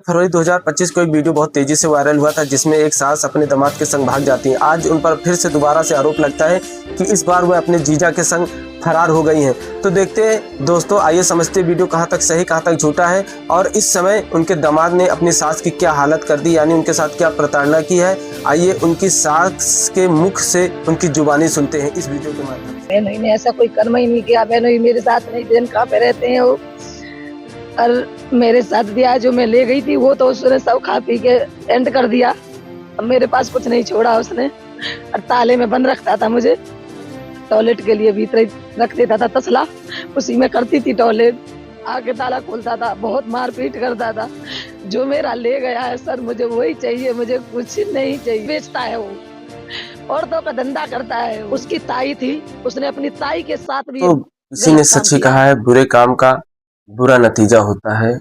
फरवरी 2025 को एक वीडियो बहुत तेजी से वायरल हुआ था जिसमें एक सास अपने दामाद के संग भाग जाती है। आज उन पर फिर से दोबारा से आरोप लगता है कि इस बार वह अपने जीजा के संग फरार हो गई हैं। तो देखते हैं दोस्तों, आइए समझते हैं वीडियो कहां तक सही कहां तक झूठा है और इस समय उनके दामाद ने अपनी सास की क्या हालत कर दी, यानी उनके साथ क्या प्रताड़ना की है। आइए उनकी सास के मुख से उनकी जुबानी सुनते हैं इस वीडियो के माध्यम से। बहनों ने ऐसा कोई कर्म ही नहीं किया, बहनों मेरे साथ नहीं थे, कहाँ पे रहते हैं वो। और मेरे साथ दिया जो मैं ले गई थी वो तो उसने सब खा पी के एंड कर दिया। अब मेरे पास कुछ नहीं छोड़ा उसने, और ताले में बंद रखता था मुझे। टॉयलेट के लिए भीतर रख देता था तसला, उसी में करती थी टॉयलेट, आके ताला खोलता था, बहुत मारपीट करता था। जो मेरा ले गया है सर, मुझे वही चाहिए, मुझे कुछ नहीं चाहिए। बेचता है वो, औरतों का धंधा करता है। उसकी ताई थी, उसने अपनी ताई के साथ भी तो किसी ने सच ही कहा है, बुरे काम का बुरा नतीजा होता है,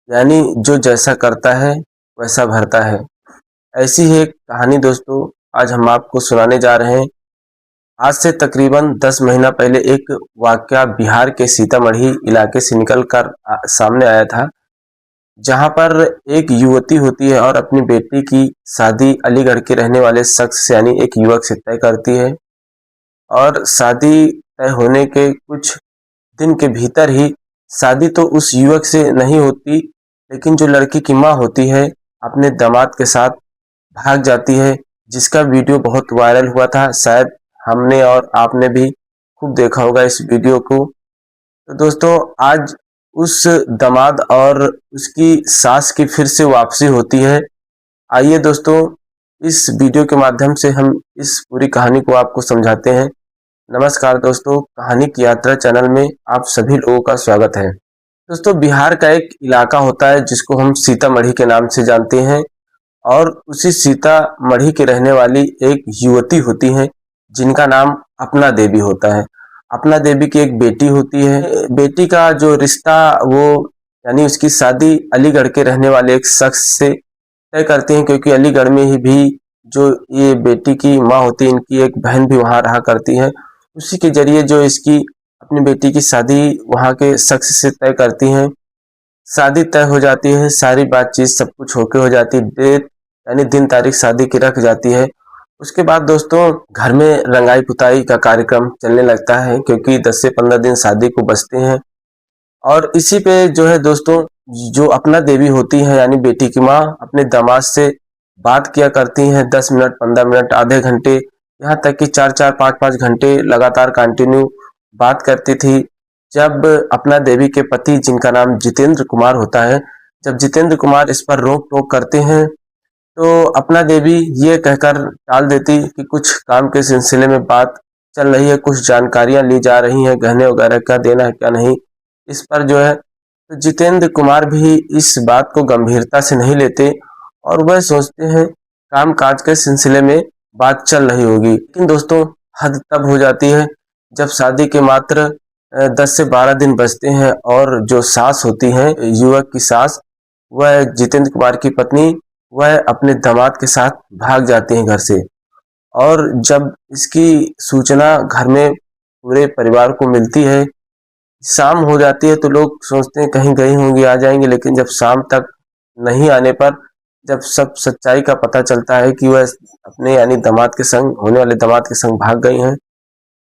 यानी जो जैसा करता है वैसा भरता है। ऐसी ही एक कहानी दोस्तों आज हम आपको सुनाने जा रहे हैं। आज से तकरीबन 10 महीना पहले एक वाकया बिहार के सीतामढ़ी इलाके से निकलकर सामने आया था, जहां पर एक युवती होती है और अपनी बेटी की शादी अलीगढ़ के रहने वाले शख्स से यानी एक युवक से तय करती है। और शादी तय होने के कुछ दिन के भीतर ही शादी तो उस युवक से नहीं होती, लेकिन जो लड़की की माँ होती है अपने दामाद के साथ भाग जाती है, जिसका वीडियो बहुत वायरल हुआ था। शायद हमने और आपने भी खूब देखा होगा इस वीडियो को। तो दोस्तों आज उस दामाद और उसकी सास की फिर से वापसी होती है। आइए दोस्तों इस वीडियो के माध्यम से हम इस पूरी कहानी को आपको समझाते हैं। नमस्कार दोस्तों, कहानी की यात्रा चैनल में आप सभी लोगों का स्वागत है। दोस्तों बिहार का एक इलाका होता है जिसको हम सीतामढ़ी के नाम से जानते हैं, और उसी सीतामढ़ी के रहने वाली एक युवती होती है जिनका नाम अपना देवी होता है। अपना देवी की एक बेटी होती है। बेटी का जो रिश्ता वो यानी उसकी शादी अलीगढ़ के रहने वाले एक शख्स से तय करते हैं, क्योंकि अलीगढ़ में ही भी जो ये बेटी की माँ होती है, इनकी एक बहन भी वहाँ रहा करती है। उसी के जरिए जो इसकी अपनी बेटी की शादी वहाँ के शख्स से तय करती हैं। शादी तय हो जाती है, सारी बातचीत सब कुछ होके हो जाती है, डेट यानी दिन तारीख शादी की रख जाती है। उसके बाद दोस्तों घर में रंगाई पुताई का कार्यक्रम चलने लगता है, क्योंकि 10 से 15 दिन शादी को बचते हैं। और इसी पे जो है दोस्तों, जो अपना देवी होती है यानी बेटी की माँ अपने दामाद से बात किया करती हैं 10 मिनट 15 मिनट आधे घंटे, यहाँ तक कि 4-4 5-5 घंटे लगातार कंटिन्यू बात करती थी। जब अपना देवी के पति जिनका नाम जितेंद्र कुमार होता है, जब जितेंद्र कुमार इस पर रोक टोक करते हैं तो अपना देवी ये कहकर टाल देती कि कुछ काम के सिलसिले में बात चल रही है, कुछ जानकारियां ली जा रही हैं, गहने वगैरह क्या देना है क्या नहीं, इस पर जो है तो जितेंद्र कुमार भी इस बात को गंभीरता से नहीं लेते और वह सोचते हैं काम काज के सिलसिले में बात चल रही होगी। लेकिन दोस्तों हद तब हो जाती है जब शादी के मात्र 10 से 12 दिन बचते हैं और जो सास होती हैं युवक की सास, वह जितेंद्र कुमार की पत्नी, वह अपने दामाद के साथ भाग जाती हैं घर से। और जब इसकी सूचना घर में पूरे परिवार को मिलती है, शाम हो जाती है तो लोग सोचते हैं कहीं गई होंगी आ जाएंगे, लेकिन जब शाम तक नहीं आने पर जब सब सच्चाई का पता चलता है कि वह अपने यानी दामाद के संग होने वाले दामाद के संग भाग गई हैं,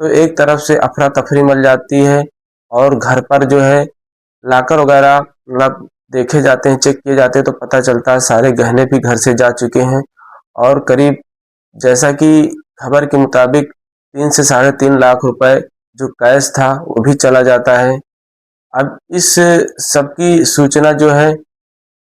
तो एक तरफ से अफरा तफरी मच जाती है। और घर पर जो है लाकर वगैरह मतलब देखे जाते हैं, चेक किए जाते हैं, तो पता चलता है सारे गहने भी घर से जा चुके हैं। और करीब जैसा कि खबर के मुताबिक 3 से 3.5 लाख रुपए जो कैश था वो भी चला जाता है। अब इस सबकी सूचना जो है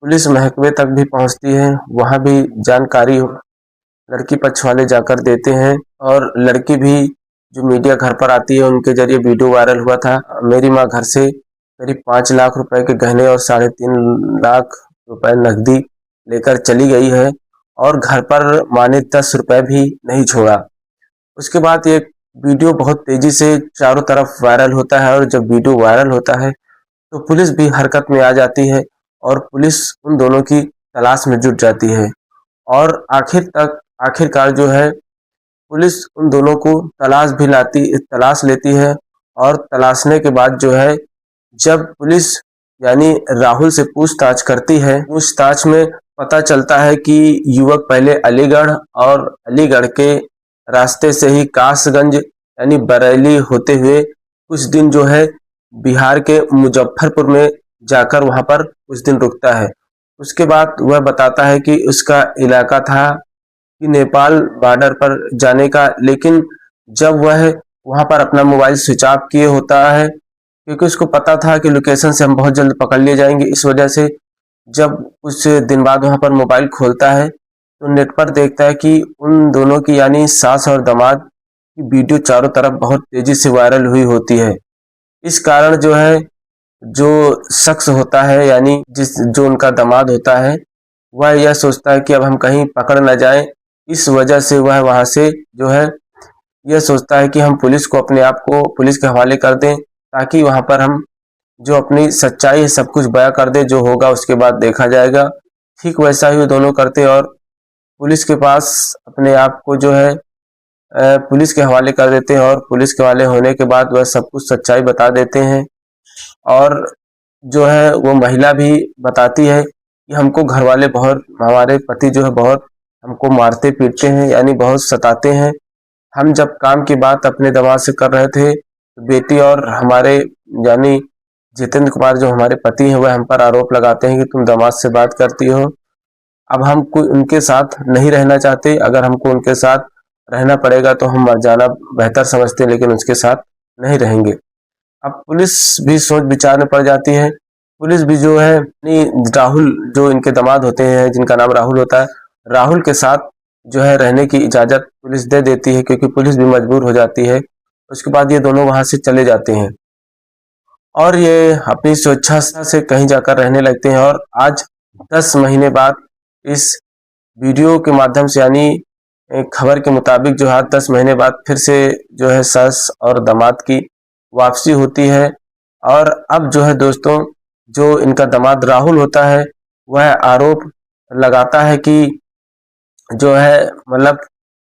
पुलिस महकमे तक भी पहुंचती है, वहां भी जानकारी लड़की पक्ष वाले जाकर देते हैं। और लड़की भी जो मीडिया घर पर आती है उनके जरिए वीडियो वायरल हुआ था, मेरी माँ घर से करीब 5 लाख रुपए के गहने और 3.5 लाख रुपए नकदी लेकर चली गई है, और घर पर माँ ने 10 रुपए भी नहीं छोड़ा। उसके बाद ये वीडियो बहुत तेजी से चारों तरफ वायरल होता है, और जब वीडियो वायरल होता है तो पुलिस भी हरकत में आ जाती है और पुलिस उन दोनों की तलाश में जुट जाती है। और आखिरकार जो है पुलिस उन दोनों को तलाश लेती है। और तलाशने के बाद जो है जब पुलिस यानी राहुल से पूछताछ करती है। पूछताछ में पता चलता है कि युवक पहले अलीगढ़ और अलीगढ़ के रास्ते से ही कासगंज यानी बरेली होते हुए कुछ दिन जो है बिहार के मुजफ्फरपुर में जाकर वहां पर कुछ दिन रुकता है। उसके बाद वह बताता है कि उसका इलाका था कि नेपाल बॉर्डर पर जाने का, लेकिन जब वह वहां पर अपना मोबाइल स्विच ऑफ किए होता है, क्योंकि उसको पता था कि लोकेशन से हम बहुत जल्द पकड़ लिए जाएंगे, इस वजह से जब कुछ दिन बाद वहां पर मोबाइल खोलता है तो नेट पर देखता है कि उन दोनों की यानी सास और दामाद की वीडियो चारों तरफ बहुत तेजी से वायरल हुई होती है। इस कारण जो है जो शख्स होता है यानी जो उनका दामाद होता है वह यह सोचता है कि अब हम कहीं पकड़ न जाएं, इस वजह से वह वहां से जो है यह सोचता है कि हम पुलिस को अपने आप को पुलिस के हवाले कर दें, ताकि वहां पर हम जो अपनी सच्चाई है सब कुछ बयां कर दे, जो होगा उसके बाद देखा जाएगा। ठीक वैसा ही वो दोनों करते और पुलिस के पास अपने आप को जो है पुलिस के हवाले कर देते हैं, और पुलिस के हवाले होने के बाद वह सब कुछ सच्चाई बता देते हैं। और जो है वो महिला भी बताती है कि हमको घर वाले बहुत, हमारे पति जो है बहुत हमको मारते पीटते हैं यानी बहुत सताते हैं। हम जब काम की बात अपने दामाद से कर रहे थे तो बेटी और हमारे यानी जितेंद्र कुमार जो हमारे पति हैं वह हम पर आरोप लगाते हैं कि तुम दामाद से बात करती हो। अब हम कोई उनके साथ नहीं रहना चाहते, अगर हमको उनके साथ रहना पड़ेगा तो हम मर जाना बेहतर समझते हैं, लेकिन उसके साथ नहीं रहेंगे। अब पुलिस भी सोच विचार में पड़ जाती है। पुलिस भी जो है राहुल जो इनके दामाद होते हैं जिनका नाम राहुल होता है, राहुल के साथ जो है रहने की इजाजत पुलिस दे देती है, क्योंकि पुलिस भी मजबूर हो जाती है। उसके बाद ये दोनों वहां से चले जाते हैं और ये अपनी स्वेच्छा से कहीं जाकर रहने लगते हैं। और आज 10 महीने बाद इस वीडियो के माध्यम से यानी एक खबर के मुताबिक जो है 10 महीने बाद फिर से जो है सस और दामाद की वापसी होती है। और अब जो है दोस्तों जो इनका दामाद राहुल होता है वह आरोप लगाता है कि जो है मतलब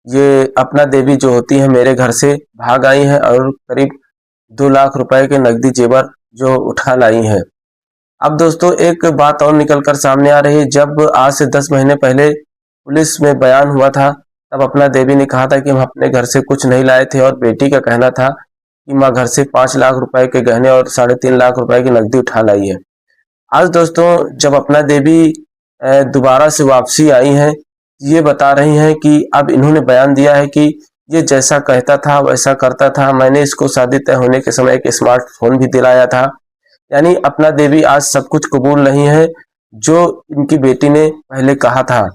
ये अपना देवी जो होती है मेरे घर से भाग आई है और करीब 2 लाख रुपए के नकदी जेवर जो उठा लाई है। अब दोस्तों एक बात और निकल कर सामने आ रही है। जब आज से 10 महीने पहले पुलिस में बयान हुआ था तब अपना देवी ने कहा था कि हम अपने घर से कुछ नहीं लाए थे, और बेटी का कहना था कि माँ घर से 5 लाख रुपए के गहने और 3.5 लाख रुपए की नकदी उठा लाई है। आज दोस्तों जब अपना देवी दोबारा से वापसी आई हैं, ये बता रही हैं कि अब इन्होंने बयान दिया है कि ये जैसा कहता था वैसा करता था, मैंने इसको शादी तय होने के समय एक स्मार्टफोन भी दिलाया था। यानी अपना देवी आज सब कुछ कबूल नहीं है जो इनकी बेटी ने पहले कहा था।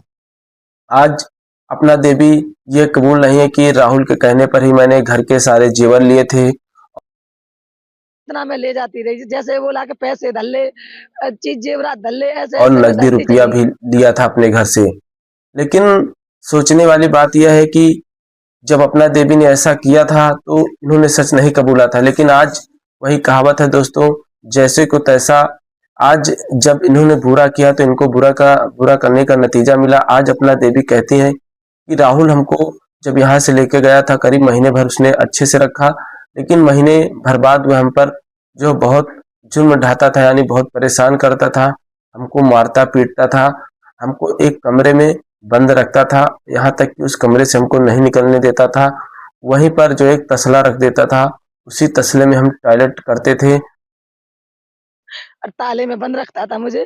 आज अपना देवी ये कबूल नहीं है कि राहुल के कहने पर ही मैंने घर के सारे जेवर लिए थे इतना मैं ले जाती रही, जैसे बोला कि पैसे धल्ले चीज जेवरात धल्ले ऐसे और ऐसे मैं नकदी धरती रुपया चली भी गई। दिया था अपने घर से। लेकिन सोचने वाली बात यह है कि जब अपना देवी ने ऐसा किया था तो इन्होंने सच नहीं कबूला था, लेकिन आज वही कहावत है दोस्तों, जैसे को तैसा। आज जब इन्होंने बुरा किया तो इनको बुरा करने का नतीजा मिला। आज अपना देवी कहती हैं कि राहुल हमको जब यहाँ से लेके गया था करीब महीने भर उसने अच्छे से रखा, लेकिन महीने भर बाद वह हम पर जो बहुत जुल्म ढाता था यानी बहुत परेशान करता था, हमको मारता पीटता था, हमको एक कमरे में बंद रखता था, यहाँ तक कि उस कमरे से हमको नहीं निकलने देता था। वहीं पर जो एक तसला रख देता था, उसी तसले में हम टॉयलेट करते थे। और ताले में बंद रखता था मुझे,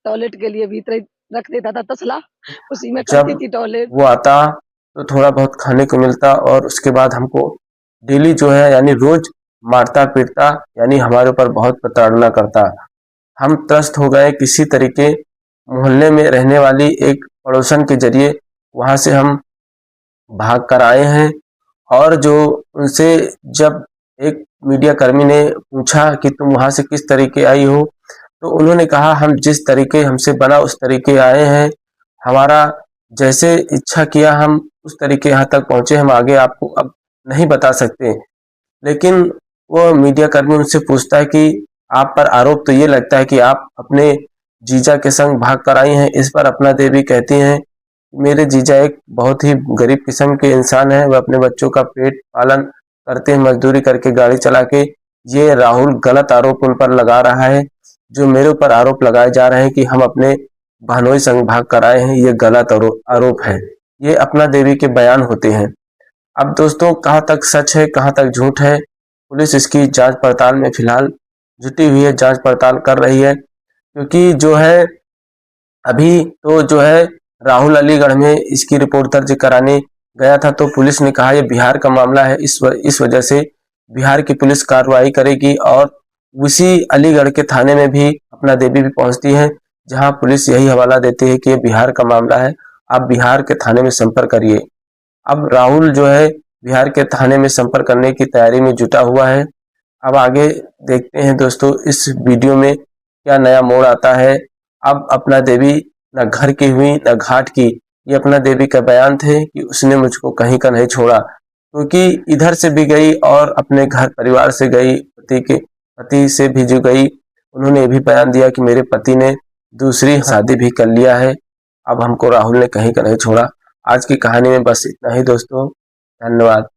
टॉयलेट के लिए भीतर रख देता था तसला, उसी में जब करती थी टॉयलेट। वो आता तो थोड़ा बहुत खाने को मिलता, और उसके बाद हमको डेली जो है यानी रोज मारता पीटता, यानी हमारे ऊपर बहुत प्रताड़ना करता। हम त्रस्त हो गए किसी तरीके, मोहल्ले में रहने वाली एक पड़ोसन के जरिए वहां से हम भाग कर आए हैं। और जो उनसे जब एक मीडिया कर्मी ने पूछा कि तुम वहां से किस तरीके आई हो, तो उन्होंने कहा हम जिस तरीके हमसे बना उस तरीके आए हैं, हमारा जैसे इच्छा किया हम उस तरीके यहाँ तक पहुंचे, हम आगे आपको अब नहीं बता सकते। लेकिन वो मीडिया कर्मी उनसे पूछता है कि आप पर आरोप तो ये लगता है कि आप अपने जीजा के संग भाग कर आई हैं। इस पर अपना देवी कहती हैं मेरे जीजा एक बहुत ही गरीब किस्म के इंसान है, वह अपने बच्चों का पेट पालन करते हैं मजदूरी करके गाड़ी चला के। ये राहुल गलत आरोप उन पर लगा रहा है। जो मेरे ऊपर आरोप लगाए जा रहे हैं कि हम अपने बहनोई संग भाग कर आए हैं, ये गलत आरोप है। ये अपना देवी के बयान होते हैं। अब दोस्तों कहाँ तक सच है, कहाँ तक झूठ है, पुलिस इसकी जांच पड़ताल में फिलहाल जुटी हुई है, जांच पड़ताल कर रही है। क्योंकि जो है अभी तो जो है राहुल अलीगढ़ में इसकी रिपोर्ट दर्ज कराने गया था, तो पुलिस ने कहा यह बिहार का मामला है, इस वजह से बिहार की पुलिस कार्रवाई करेगी। और उसी अलीगढ़ के थाने में भी अपना देवी भी पहुंचती है, जहां पुलिस यही हवाला देती है कि ये बिहार का मामला है, आप बिहार के थाने में संपर्क करिए। अब राहुल जो है बिहार के थाने में संपर्क करने की तैयारी में जुटा हुआ है। अब आगे देखते हैं दोस्तों इस वीडियो में क्या नया मोड़ आता है। अब अपना देवी न घर की हुई न घाट की, ये अपना देवी का बयान थे कि उसने मुझको कहीं का नहीं छोड़ा, क्योंकि इधर से भी गई और अपने घर परिवार से गई, पति से भी जो गई, उन्होंने ये भी बयान दिया कि मेरे पति ने दूसरी शादी भी कर लिया है। अब हमको राहुल ने कहीं का नहीं छोड़ा। आज की कहानी में बस इतना ही दोस्तों, धन्यवाद।